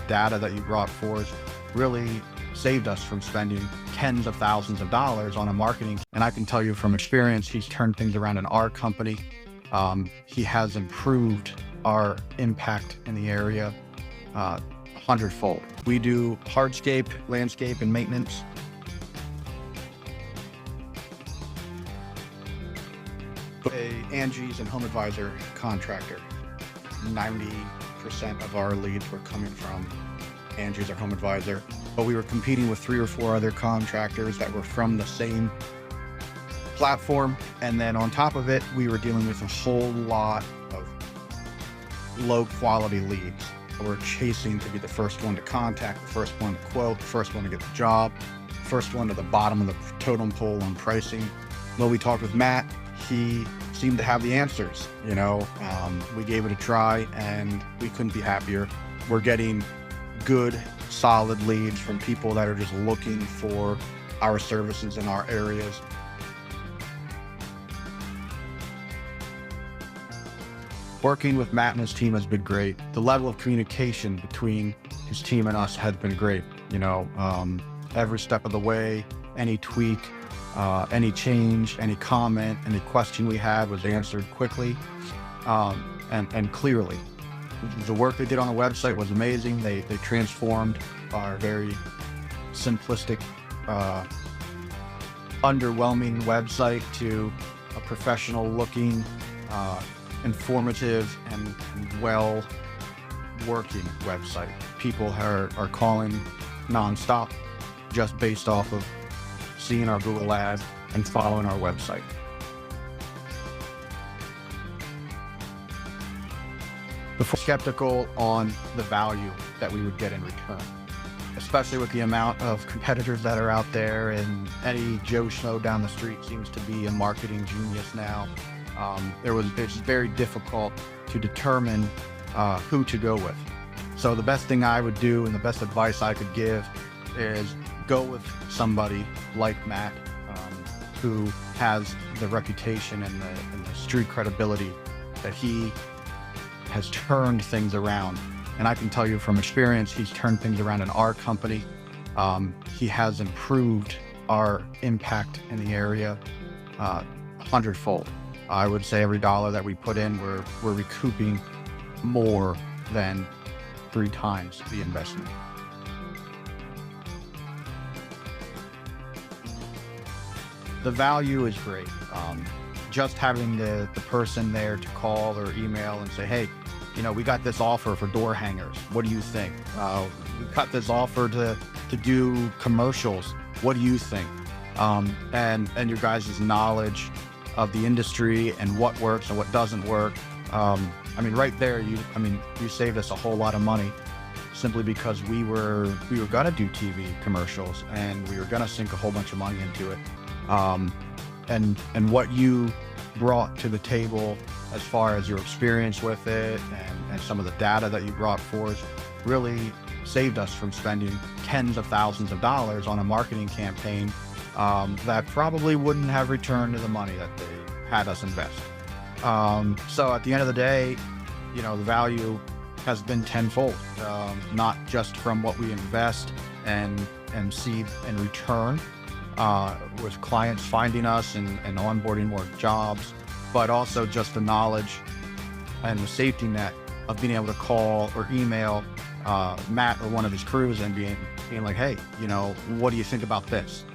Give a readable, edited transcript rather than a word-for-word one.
data that you brought forth really saved us from spending tens of thousands of dollars on a marketing. And I can tell you from experience, he's turned things around in our company. He has improved our impact in the area 100-fold. We do hardscape, landscape, and maintenance. Angie's and Home Advisor contractor. 90% of our leads were coming from Angie's or Home Advisor, but we were competing with 3 or 4 other contractors that were from the same platform. And then on top of it, we were dealing with a whole lot of low quality leads. We're chasing to be the first one to contact, the first one to quote, the first one to get the job, first one to the bottom of the totem pole on pricing. When we talked with Matt, he seemed to have the answers. We gave it a try and we couldn't be happier. We're getting good, solid leads from people that are just looking for our services in our areas. Working with Matt and his team has been great. The level of communication between his team and us has been great. Every step of the way, any tweak, any change, any comment, any question we had was answered quickly and clearly. The work they did on the website was amazing. They transformed our very simplistic, underwhelming website to a professional looking, informative and well working website. People are calling nonstop just based off of seeing our Google ad and following our website. Before skeptical on the value that we would get in return, especially with the amount of competitors that are out there, and any Joe Schmo down the street seems to be a marketing genius now. It's very difficult to determine who to go with. So the best thing I would do and the best advice I could give is go with somebody like Matt, who has the reputation and the street credibility that he has turned things around. And I can tell you from experience, he's turned things around in our company. He has improved our impact in the area 100-fold. I would say every dollar that we put in, we're recouping more than 3 times the investment. The value is great. Just having the person there to call or email and say, hey, we got this offer for door hangers. What do you think? We got this offer to do commercials. What do you think? And your guys' knowledge of the industry and what works and what doesn't work. Right there, you saved us a whole lot of money simply because we were gonna do TV commercials and we were gonna sink a whole bunch of money into it. And what you brought to the table as far as your experience with it and some of the data that you brought forth really saved us from spending tens of thousands of dollars on a marketing campaign that probably wouldn't have returned to the money that they had us invest. So at the end of the day, the value has been tenfold, not just from what we invest and see in return, with clients finding us and onboarding more jobs, but also just the knowledge and the safety net of being able to call or email Matt or one of his crews and being like, hey, what do you think about this?